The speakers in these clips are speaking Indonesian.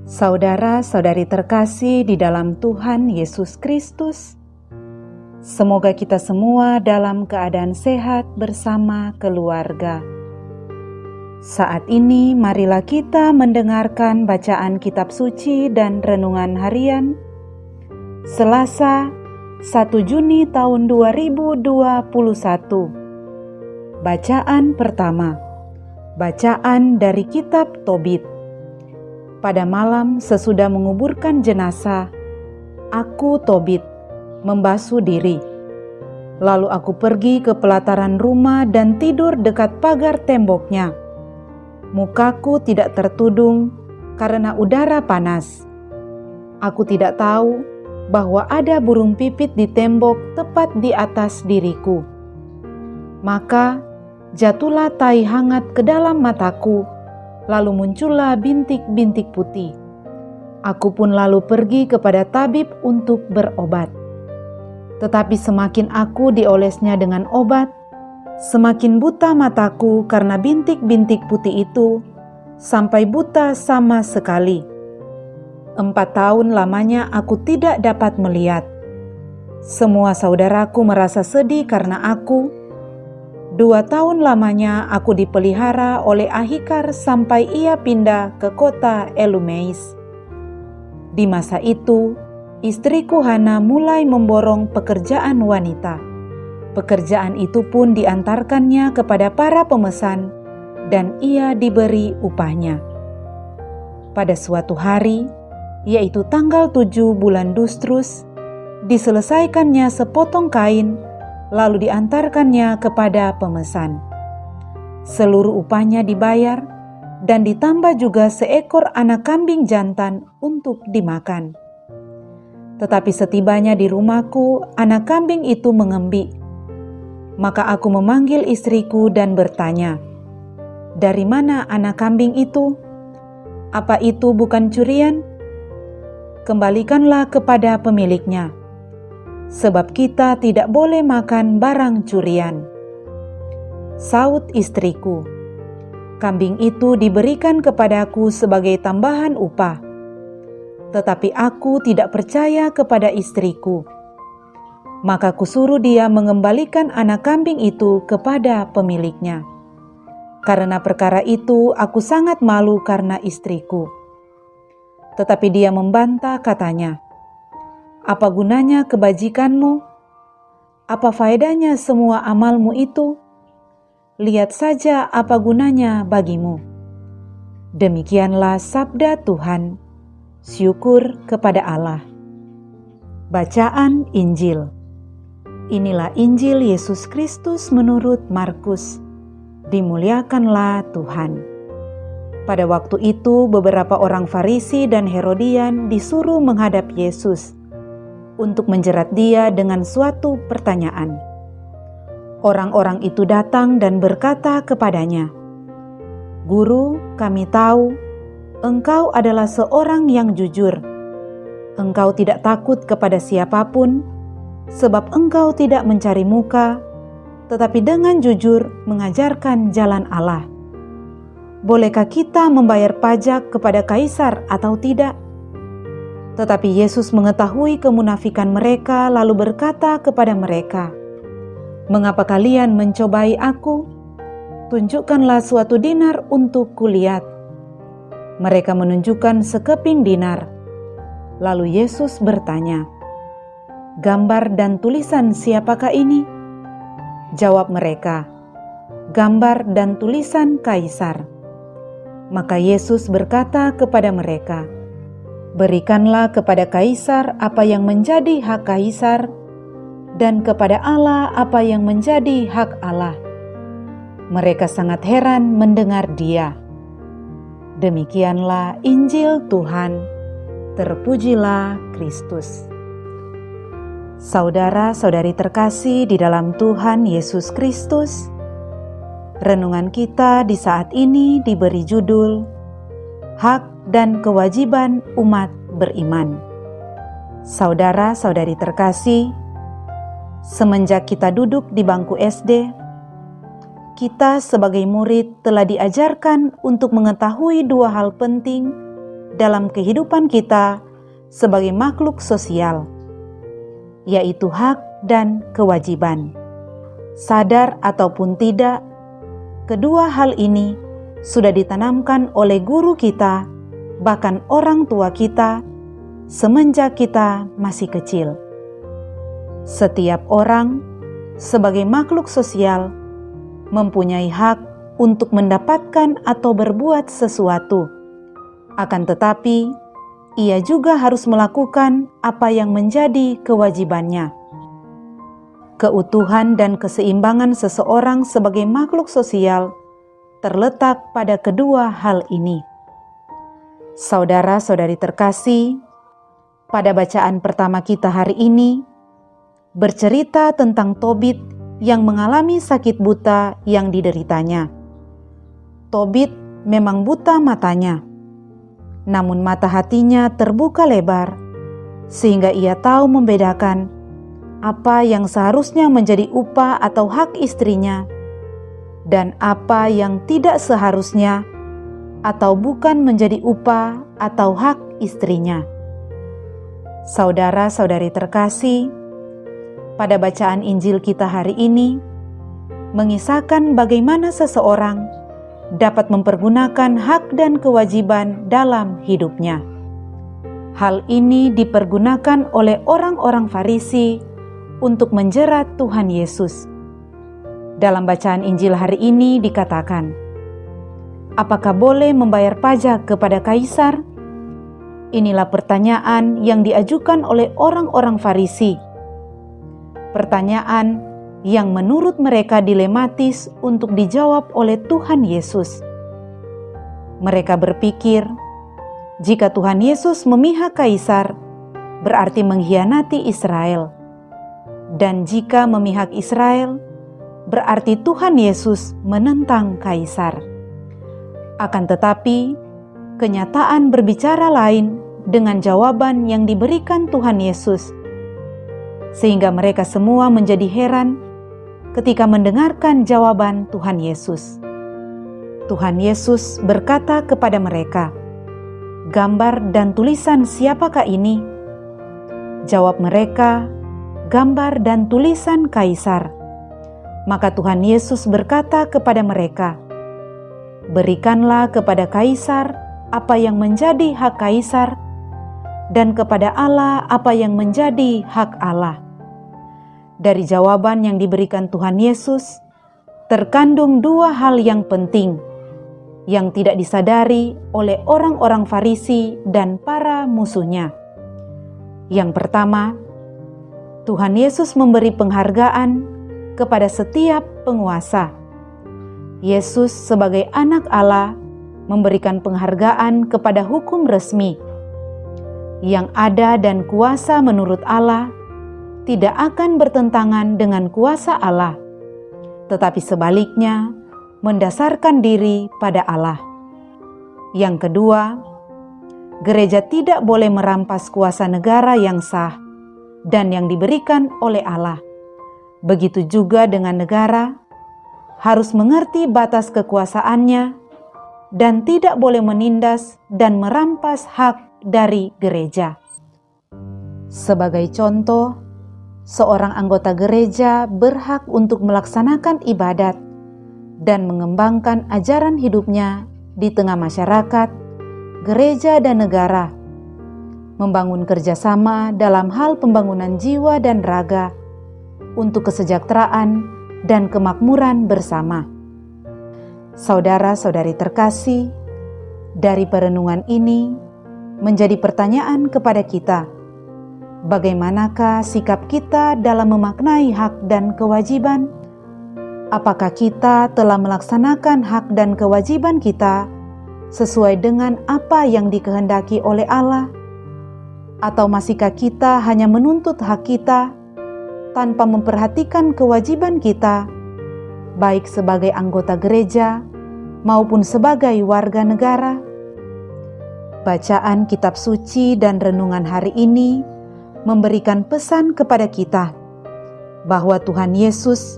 Saudara-saudari terkasih di dalam Tuhan Yesus Kristus, semoga kita semua dalam keadaan sehat bersama keluarga. Saat ini marilah kita mendengarkan bacaan kitab suci dan renungan harian Selasa 1 Juni tahun 2021. Bacaan pertama, bacaan dari kitab Tobit. Pada malam sesudah menguburkan jenazah, aku Tobit membasuh diri. Lalu aku pergi ke pelataran rumah dan tidur dekat pagar temboknya. Mukaku tidak tertudung karena udara panas. Aku tidak tahu bahwa ada burung pipit di tembok tepat di atas diriku. Maka jatuhlah tai hangat ke dalam mataku, lalu muncullah bintik-bintik putih. Aku pun lalu pergi kepada tabib untuk berobat. Tetapi semakin aku diolesnya dengan obat, semakin buta mataku karena bintik-bintik putih itu, sampai buta sama sekali. 4 tahun lamanya aku tidak dapat melihat. Semua saudaraku merasa sedih karena aku. 2 tahun lamanya aku dipelihara oleh Ahikar sampai ia pindah ke kota Elumeis. Di masa itu, istriku Hana mulai memborong pekerjaan wanita. Pekerjaan itu pun diantarkannya kepada para pemesan dan ia diberi upahnya. Pada suatu hari, yaitu tanggal 7 bulan Dustrus, diselesaikannya sepotong kain lalu diantarkannya kepada pemesan. Seluruh upahnya dibayar dan ditambah juga seekor anak kambing jantan untuk dimakan. Tetapi setibanya di rumahku, anak kambing itu mengembik. Maka aku memanggil istriku dan bertanya, "Dari mana anak kambing itu? Apa itu bukan curian? Kembalikanlah kepada pemiliknya, sebab kita tidak boleh makan barang curian." Saud istriku, "Kambing itu diberikan kepadaku sebagai tambahan upah." Tetapi aku tidak percaya kepada istriku. Maka kusuruh dia mengembalikan anak kambing itu kepada pemiliknya. Karena perkara itu aku sangat malu karena istriku. Tetapi dia membantah, katanya, "Apa gunanya kebajikanmu? Apa faedahnya semua amalmu itu? Lihat saja apa gunanya bagimu." Demikianlah sabda Tuhan. Syukur kepada Allah. Bacaan Injil. Inilah Injil Yesus Kristus menurut Markus. Dimuliakanlah Tuhan. Pada waktu itu beberapa orang Farisi dan Herodian disuruh menghadap Yesus untuk menjerat dia dengan suatu pertanyaan. Orang-orang itu datang dan berkata kepadanya, "Guru, kami tahu Engkau adalah seorang yang jujur. Engkau tidak takut kepada siapapun, sebab Engkau tidak mencari muka, tetapi dengan jujur mengajarkan jalan Allah. Bolehkah kita membayar pajak kepada Kaisar atau tidak?" Tetapi Yesus mengetahui kemunafikan mereka, lalu berkata kepada mereka, "Mengapa kalian mencobai aku? Tunjukkanlah suatu dinar untuk kulihat." Mereka menunjukkan sekeping dinar. Lalu Yesus bertanya, "Gambar dan tulisan siapakah ini?" Jawab mereka, "Gambar dan tulisan Kaisar." Maka Yesus berkata kepada mereka, "Berikanlah kepada Kaisar apa yang menjadi hak Kaisar, dan kepada Allah apa yang menjadi hak Allah." Mereka sangat heran mendengar dia. Demikianlah Injil Tuhan. Terpujilah Kristus. Saudara-saudari terkasih di dalam Tuhan Yesus Kristus, renungan kita di saat ini diberi judul Hak dan Kewajiban Umat Beriman. Saudara-saudari terkasih, semenjak kita duduk di bangku SD, kita sebagai murid telah diajarkan untuk mengetahui 2 hal penting dalam kehidupan kita sebagai makhluk sosial, yaitu hak dan kewajiban. Sadar ataupun tidak, kedua hal ini sudah ditanamkan oleh guru kita, bahkan orang tua kita, semenjak kita masih kecil. Setiap orang sebagai makhluk sosial mempunyai hak untuk mendapatkan atau berbuat sesuatu. Akan tetapi, ia juga harus melakukan apa yang menjadi kewajibannya. Keutuhan dan keseimbangan seseorang sebagai makhluk sosial terletak pada kedua hal ini. Saudara-saudari terkasih, pada bacaan pertama kita hari ini, bercerita tentang Tobit yang mengalami sakit buta yang dideritanya. Tobit memang buta matanya, namun mata hatinya terbuka lebar, sehingga ia tahu membedakan apa yang seharusnya menjadi upah atau hak istrinya, dan apa yang tidak seharusnya atau bukan menjadi upah atau hak istrinya. Saudara-saudari terkasih, pada bacaan Injil kita hari ini, mengisahkan bagaimana seseorang dapat mempergunakan hak dan kewajiban dalam hidupnya. Hal ini dipergunakan oleh orang-orang Farisi untuk menjerat Tuhan Yesus. Dalam bacaan Injil hari ini dikatakan, apakah boleh membayar pajak kepada kaisar? Inilah pertanyaan yang diajukan oleh orang-orang Farisi. Pertanyaan yang menurut mereka dilematis untuk dijawab oleh Tuhan Yesus. Mereka berpikir, jika Tuhan Yesus memihak kaisar, berarti mengkhianati Israel. Dan jika memihak Israel, berarti Tuhan Yesus menentang kaisar. Akan tetapi, kenyataan berbicara lain dengan jawaban yang diberikan Tuhan Yesus, sehingga mereka semua menjadi heran ketika mendengarkan jawaban Tuhan Yesus. Tuhan Yesus berkata kepada mereka, "Gambar dan tulisan siapakah ini?" Jawab mereka, "Gambar dan tulisan kaisar." Maka Tuhan Yesus berkata kepada mereka, "Berikanlah kepada kaisar apa yang menjadi hak kaisar, dan kepada Allah apa yang menjadi hak Allah." Dari jawaban yang diberikan Tuhan Yesus, terkandung dua hal yang penting, yang tidak disadari oleh orang-orang Farisi dan para musuhnya. Yang pertama, Tuhan Yesus memberi penghargaan kepada setiap penguasa. Yesus sebagai anak Allah memberikan penghargaan kepada hukum resmi. Yang ada dan kuasa menurut Allah tidak akan bertentangan dengan kuasa Allah, tetapi sebaliknya mendasarkan diri pada Allah. Yang kedua, gereja tidak boleh merampas kuasa negara yang sah dan yang diberikan oleh Allah. Begitu juga dengan negara, harus mengerti batas kekuasaannya dan tidak boleh menindas dan merampas hak dari gereja. Sebagai contoh, seorang anggota gereja berhak untuk melaksanakan ibadat dan mengembangkan ajaran hidupnya di tengah masyarakat, gereja dan negara, membangun kerjasama dalam hal pembangunan jiwa dan raga untuk kesejahteraan dan kemakmuran bersama. Saudara-saudari terkasih, dari perenungan ini menjadi pertanyaan kepada kita, bagaimanakah sikap kita dalam memaknai hak dan kewajiban? Apakah kita telah melaksanakan hak dan kewajiban kita sesuai dengan apa yang dikehendaki oleh Allah? Atau masihkah kita hanya menuntut hak kita tanpa memperhatikan kewajiban kita, baik sebagai anggota gereja maupun sebagai warga negara? Bacaan kitab suci dan renungan hari ini memberikan pesan kepada kita bahwa Tuhan Yesus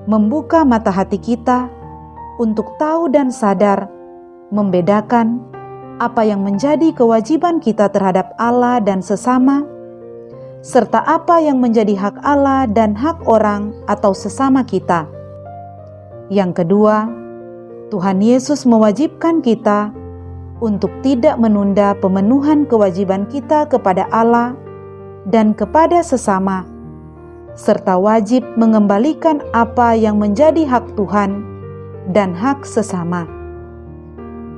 membuka mata hati kita untuk tahu dan sadar membedakan apa yang menjadi kewajiban kita terhadap Allah dan sesama, serta apa yang menjadi hak Allah dan hak orang atau sesama kita. Yang kedua, Tuhan Yesus mewajibkan kita untuk tidak menunda pemenuhan kewajiban kita kepada Allah dan kepada sesama, serta wajib mengembalikan apa yang menjadi hak Tuhan dan hak sesama.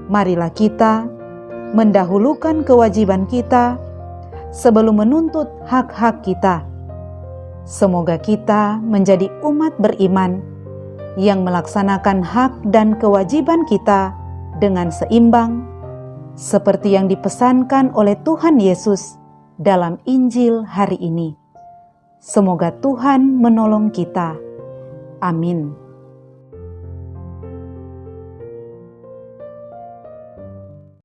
Marilah kita mendahulukan kewajiban kita sebelum menuntut hak-hak kita. Semoga kita menjadi umat beriman yang melaksanakan hak dan kewajiban kita dengan seimbang, seperti yang dipesankan oleh Tuhan Yesus dalam Injil hari ini. Semoga Tuhan menolong kita. Amin.